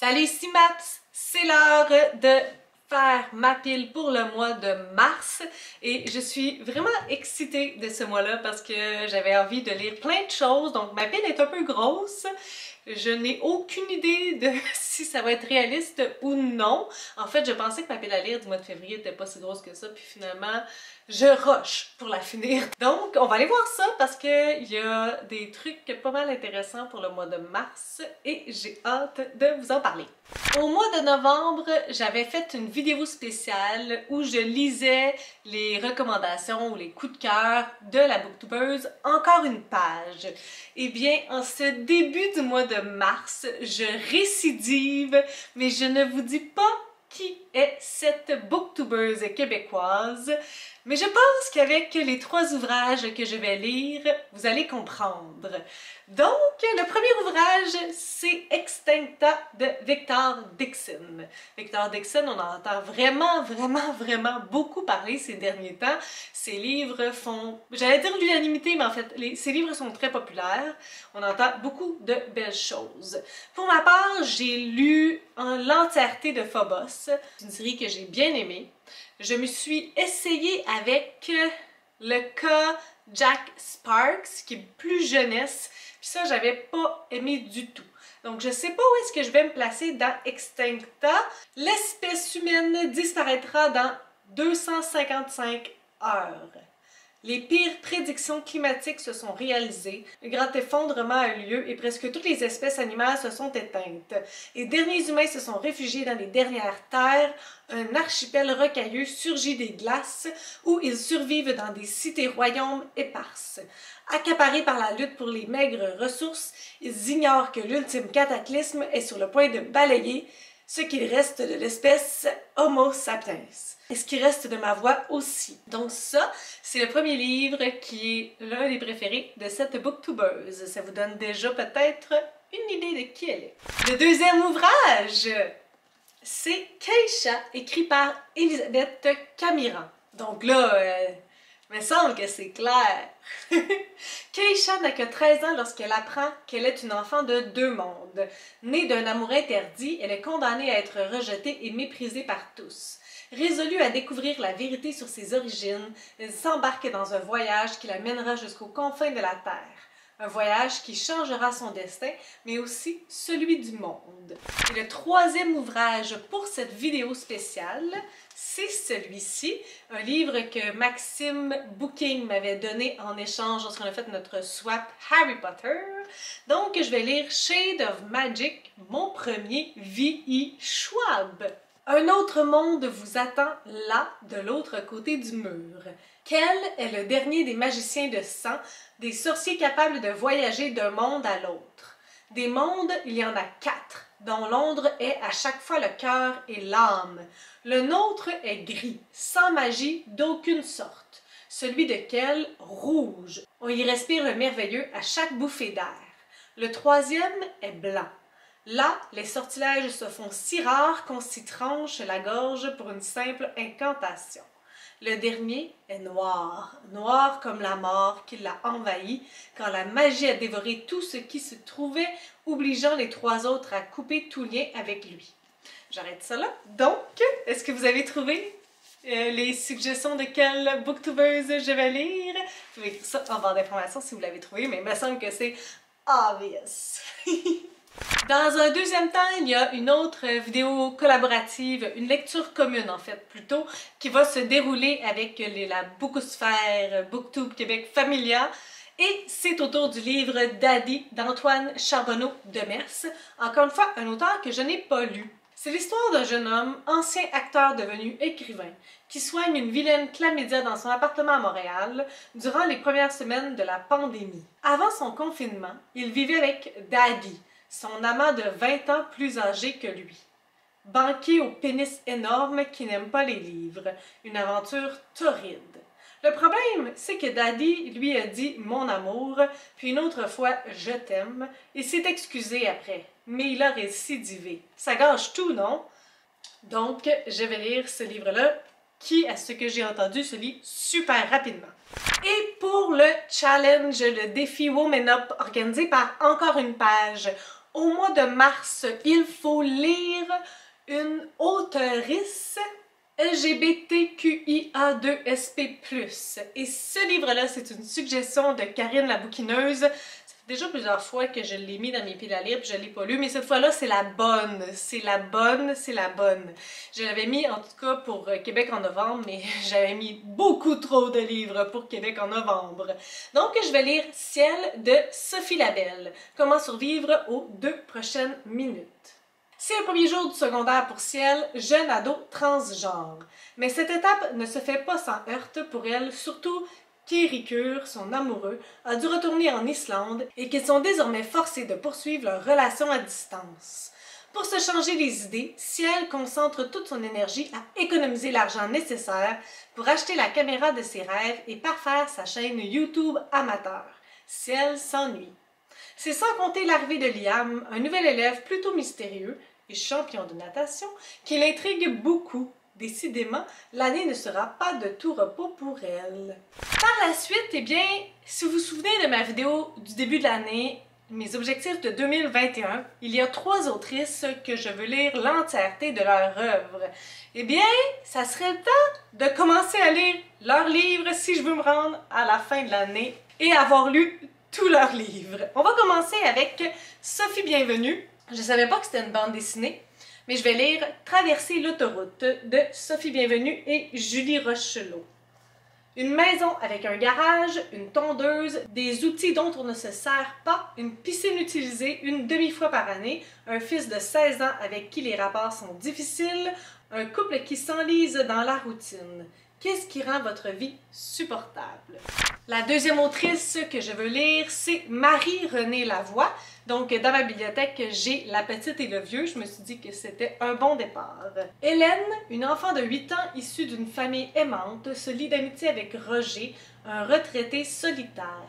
Salut, ici Maps! C'est l'heure de faire ma pile pour le mois de mars et je suis vraiment excitée de ce mois-là parce que j'avais envie de lire plein de choses, donc ma pile est un peu grosse. Je n'ai aucune idée de si ça va être réaliste ou non. En fait, je pensais que ma pile à lire du mois de février n'était pas si grosse que ça, puis finalement, je rush pour la finir. Donc, on va aller voir ça parce qu'il y a des trucs pas mal intéressants pour le mois de mars et j'ai hâte de vous en parler. Au mois de novembre, j'avais fait une vidéo spéciale où je lisais les recommandations ou les coups de cœur de la booktubeuse Encore une page. Eh bien, en ce début du mois de mars, je récidive, mais je ne vous dis pas qui est cette booktubeuse québécoise, mais je pense qu'avec les 3 ouvrages que je vais lire, vous allez comprendre. Donc, le premier ouvrage, c'est Extincta de Victor Dickson. Victor Dickson, on en entend vraiment beaucoup parler ces derniers temps. Ses livres font, j'allais dire l'unanimité, mais en fait, ses livres sont très populaires. On entend beaucoup de belles choses. Pour ma part, j'ai lu l'entièreté de Phobos, une série que j'ai bien aimée. Je me suis essayée avec le cas Jack Sparks, qui est plus jeunesse, puis ça, j'avais pas aimé du tout. Donc, je sais pas où est-ce que je vais me placer dans Extincta. L'espèce humaine disparaîtra dans 255 heures. Les pires prédictions climatiques se sont réalisées, le grand effondrement a eu lieu et presque toutes les espèces animales se sont éteintes. Les derniers humains se sont réfugiés dans les dernières terres, un archipel rocailleux surgit des glaces où ils survivent dans des cités-royaumes éparses. Accaparés par la lutte pour les maigres ressources, ils ignorent que l'ultime cataclysme est sur le point de balayer ce qu'il reste de l'espèce Homo sapiens. Et ce qui reste de ma voix aussi. Donc ça, c'est le premier livre qui est l'un des préférés de cette booktubeuse. Ça vous donne déjà peut-être une idée de qui elle est. Le deuxième ouvrage, c'est Keisha, écrit par Elisabeth Camiran. Donc là, il me semble que c'est clair. Keisha n'a que 13 ans lorsqu'elle apprend qu'elle est une enfant de 2 mondes. Née d'un amour interdit, elle est condamnée à être rejetée et méprisée par tous. Résolue à découvrir la vérité sur ses origines, elle s'embarque dans un voyage qui la mènera jusqu'aux confins de la Terre. Un voyage qui changera son destin, mais aussi celui du monde. Et le troisième ouvrage pour cette vidéo spéciale, c'est celui-ci, un livre que Maxime Booking m'avait donné en échange lorsqu'on a fait notre swap Harry Potter. Donc, je vais lire Shade of Magic, mon premier V.E. Schwab. Un autre monde vous attend là, de l'autre côté du mur. Quel est le dernier des magiciens de sang, des sorciers capables de voyager d'un monde à l'autre? Des mondes, il y en a 4, dont Londres est à chaque fois le cœur et l'âme. Le nôtre est gris, sans magie d'aucune sorte. Celui de Quel, rouge. On y respire le merveilleux à chaque bouffée d'air. Le troisième est blanc. Là, les sortilèges se font si rares qu'on s'y tranche la gorge pour une simple incantation. Le dernier est noir, noir comme la mort qui l'a envahi quand la magie a dévoré tout ce qui se trouvait, obligeant les 3 autres à couper tout lien avec lui. J'arrête ça là. Donc, est-ce que vous avez trouvé les suggestions de quelle booktubeuse je vais lire? Vous pouvez écrire ça en barre d'informations si vous l'avez trouvé, mais il me semble que c'est obvious. Dans un deuxième temps, il y a une autre vidéo collaborative, une lecture commune en fait plutôt, qui va se dérouler avec la Bookosphère Booktube Québec Familia. Et c'est autour du livre Daddy d'Antoine Charbonneau-Demers. Encore une fois, un auteur que je n'ai pas lu. C'est l'histoire d'un jeune homme, ancien acteur devenu écrivain, qui soigne une vilaine chlamydia dans son appartement à Montréal durant les premières semaines de la pandémie. Avant son confinement, il vivait avec Daddy, son amant de 20 ans plus âgé que lui. Banquier au pénis énorme qui n'aime pas les livres. Une aventure torride. Le problème, c'est que Daddy lui a dit « mon amour », puis une autre fois « je t'aime », et s'est excusé après. Mais il a récidivé. Ça gâche tout, non? Donc, je vais lire ce livre-là, qui, à ce que j'ai entendu, se lit super rapidement. Et pour le challenge, le défi Woman Up, organisé par Encore une page, au mois de mars, il faut lire une auteurice LGBTQIA2SP+. Et ce livre-là, c'est une suggestion de Karine la bouquineuse. Ça fait déjà plusieurs fois que je l'ai mis dans mes piles à lire, puis je ne l'ai pas lu, mais cette fois-là, c'est la bonne. C'est la bonne, c'est la bonne. Je l'avais mis, en tout cas, pour Québec en novembre, mais j'avais mis beaucoup trop de livres pour Québec en novembre. Donc, je vais lire Ciel de Sophie Labelle. Comment survivre aux 2 prochaines minutes. C'est le premier jour du secondaire pour Ciel, jeune ado transgenre. Mais cette étape ne se fait pas sans heurts pour elle, surtout qu'Éricure, son amoureux, a dû retourner en Islande et qu'ils sont désormais forcés de poursuivre leur relation à distance. Pour se changer les idées, Ciel concentre toute son énergie à économiser l'argent nécessaire pour acheter la caméra de ses rêves et parfaire sa chaîne YouTube amateur. Ciel s'ennuie. C'est sans compter l'arrivée de Liam, un nouvel élève plutôt mystérieux et champion de natation, qui l'intrigue beaucoup. Décidément, l'année ne sera pas de tout repos pour elle. Par la suite, eh bien, si vous vous souvenez de ma vidéo du début de l'année, mes objectifs de 2021, il y a 3 autrices que je veux lire l'entièreté de leur œuvre. Eh bien, ça serait le temps de commencer à lire leurs livres si je veux me rendre à la fin de l'année et avoir lu tous leurs livres. On va commencer avec Sophie Bienvenue. Je savais pas que c'était une bande dessinée, mais je vais lire Traverser l'autoroute de Sophie Bienvenue et Julie Rochelot. Une maison avec un garage, une tondeuse, des outils dont on ne se sert pas, une piscine utilisée une demi-fois par année, un fils de 16 ans avec qui les rapports sont difficiles, un couple qui s'enlise dans la routine. Qu'est-ce qui rend votre vie supportable? La deuxième autrice que je veux lire, c'est Marie-Renée Lavoie. Donc, dans ma bibliothèque, j'ai La Petite et le Vieux. Je me suis dit que c'était un bon départ. Hélène, une enfant de 8 ans issue d'une famille aimante, se lie d'amitié avec Roger, un retraité solitaire.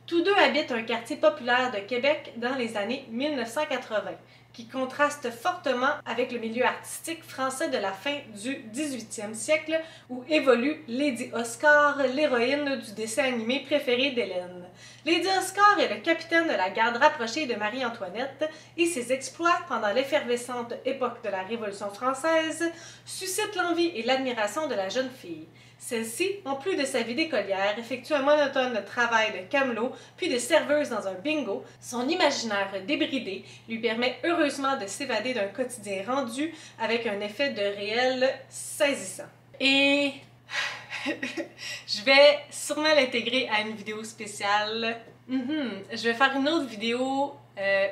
Tous deux habitent un quartier populaire de Québec dans les années 1980, qui contraste fortement avec le milieu artistique français de la fin du 18e siècle où évolue Lady Oscar, l'héroïne du dessin animé préféré d'Hélène. Lady Oscar est le capitaine de la garde rapprochée de Marie-Antoinette et ses exploits pendant l'effervescente époque de la Révolution française suscitent l'envie et l'admiration de la jeune fille. Celle-ci, en plus de sa vie d'écolière, effectue un monotone travail de camelot puis de serveuse dans un bingo. Son imaginaire débridé lui permet heureusement de s'évader d'un quotidien rendu avec un effet de réel saisissant. Et je vais sûrement l'intégrer à une vidéo spéciale. Je vais faire une autre vidéo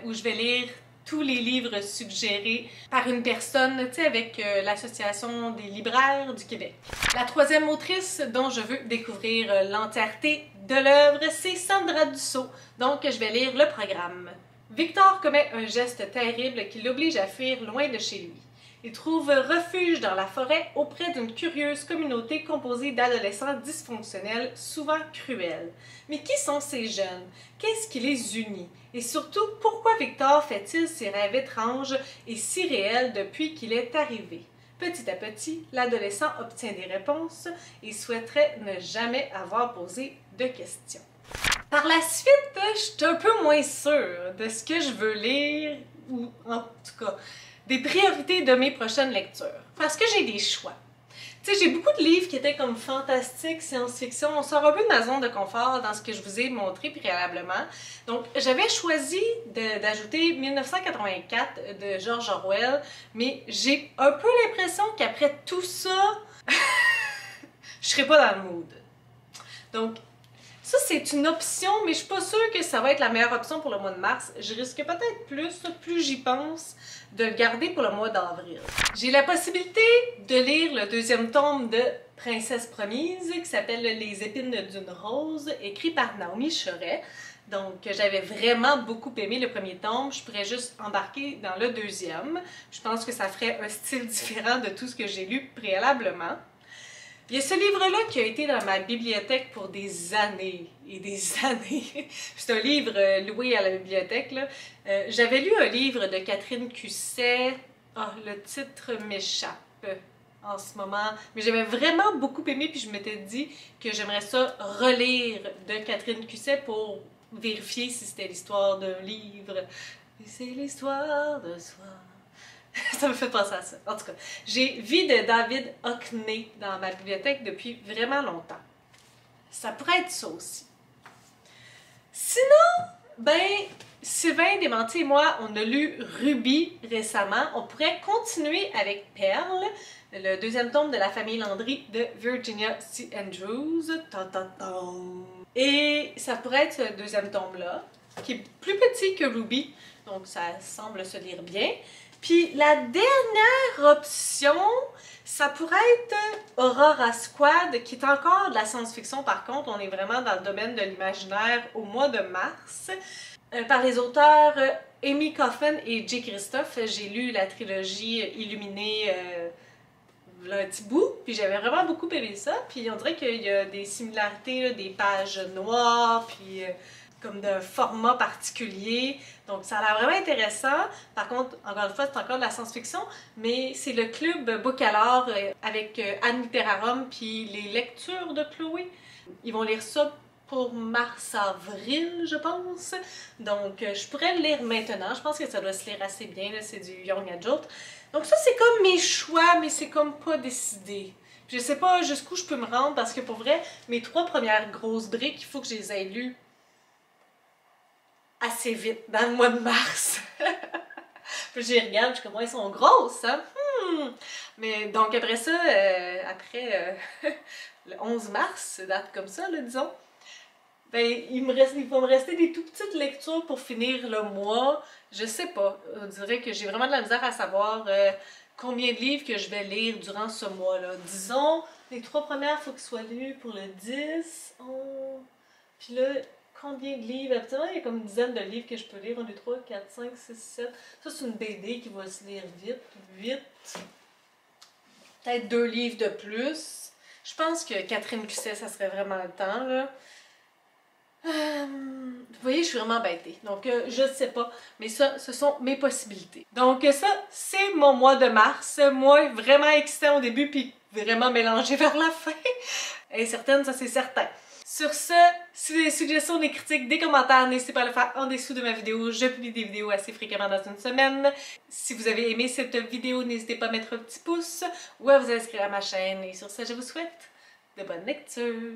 où je vais lire tous les livres suggérés par une personne, tu sais, avec l'Association des libraires du Québec. La troisième autrice dont je veux découvrir l'entièreté de l'œuvre, c'est Sandra Dussault, donc je vais lire le programme. Victor commet un geste terrible qui l'oblige à fuir loin de chez lui. Il trouve refuge dans la forêt auprès d'une curieuse communauté composée d'adolescents dysfonctionnels, souvent cruels. Mais qui sont ces jeunes? Qu'est-ce qui les unit? Et surtout, pourquoi Victor fait-il ces rêves étranges et si réels depuis qu'il est arrivé? Petit à petit, l'adolescent obtient des réponses et souhaiterait ne jamais avoir posé de questions. Par la suite, je suis un peu moins sûre de ce que je veux lire, ou en tout cas, des priorités de mes prochaines lectures. Parce que j'ai des choix. Tu sais, j'ai beaucoup de livres qui étaient comme fantastique, science-fiction. On sort un peu de ma zone de confort dans ce que je vous ai montré préalablement. Donc, j'avais choisi d'ajouter 1984 de George Orwell, mais j'ai un peu l'impression qu'après tout ça, je serais pas dans le mood. Donc, ça, c'est une option, mais je suis pas sûre que ça va être la meilleure option pour le mois de mars. Je risque peut-être plus j'y pense, de le garder pour le mois d'avril. J'ai la possibilité de lire le deuxième tome de Princesse Promise, qui s'appelle Les épines d'une rose, écrit par Naomi Choret. Donc, j'avais vraiment beaucoup aimé le premier tome. Je pourrais juste embarquer dans le deuxième. Je pense que ça ferait un style différent de tout ce que j'ai lu préalablement. Il y a ce livre-là qui a été dans ma bibliothèque pour des années et des années. C'est un livre loué à la bibliothèque, là. J'avais lu un livre de Catherine Cusset. Ah, le titre m'échappe en ce moment. Mais j'avais vraiment beaucoup aimé, puis je m'étais dit que j'aimerais ça relire de Catherine Cusset pour vérifier si c'était l'histoire d'un livre Et c'est l'histoire de soi. Ça me fait penser à ça. En tout cas, j'ai Vie de David Hockney dans ma bibliothèque depuis vraiment longtemps. Ça pourrait être ça aussi. Sinon, ben, Sylvain Desmentiers et moi, on a lu Ruby récemment. On pourrait continuer avec Perle, le deuxième tome de la famille Landry de Virginia C. Andrews. Et ça pourrait être ce deuxième tome-là, qui est plus petit que Ruby, donc ça semble se lire bien. Puis la dernière option, ça pourrait être Aurora Squad, qui est encore de la science-fiction par contre. On est vraiment dans le domaine de l'imaginaire au mois de mars. Par les auteurs Amy Coffin et J. Christophe. J'ai lu la trilogie Illuminée un petit bout, puis j'avais vraiment beaucoup aimé ça. Puis on dirait qu'il y a des similarités, là, des pages noires, puis comme d'un format particulier. Donc ça a l'air vraiment intéressant. Par contre, encore une fois, c'est encore de la science-fiction, mais c'est le club Book alors avec Anne Literarum puis les lectures de Chloé. Ils vont lire ça pour mars-avril, je pense. Donc je pourrais le lire maintenant. Je pense que ça doit se lire assez bien. C'est du Young Adult. Donc ça, c'est comme mes choix, mais c'est comme pas décidé. Je sais pas jusqu'où je peux me rendre parce que pour vrai, mes 3 premières grosses briques, il faut que je les aie lues assez vite, dans le mois de mars. Puis j'y regarde, je suis comme, elles sont grosses, hein? Mais donc après ça, après le 11 mars, date comme ça, là, disons, ben, il va me rester des tout petites lectures pour finir le mois. Je sais pas, on dirait que j'ai vraiment de la misère à savoir combien de livres que je vais lire durant ce mois-là. Disons, les 3 premières, il faut qu'ils soient lus pour le 10. Puis là, combien de livres? Habituellement, il y a comme une dizaine de livres que je peux lire. 1, 2, 3, 4, 5, 6, 7. Ça, c'est une BD qui va se lire vite. Peut-être 2 livres de plus. Je pense que Catherine Cusset, ça serait vraiment le temps, là. Vous voyez, je suis vraiment embêtée. Donc, je sais pas. Mais ça, ce sont mes possibilités. Donc, ça, c'est mon mois de mars. Moi, vraiment excitant au début, puis vraiment mélangé vers la fin. Incertaine, ça, c'est certain. Sur ce, si vous avez des suggestions, des critiques, des commentaires, n'hésitez pas à le faire en dessous de ma vidéo. Je publie des vidéos assez fréquemment dans une semaine. Si vous avez aimé cette vidéo, n'hésitez pas à mettre un petit pouce ou à vous inscrire à ma chaîne. Et sur ce, je vous souhaite de bonnes lectures.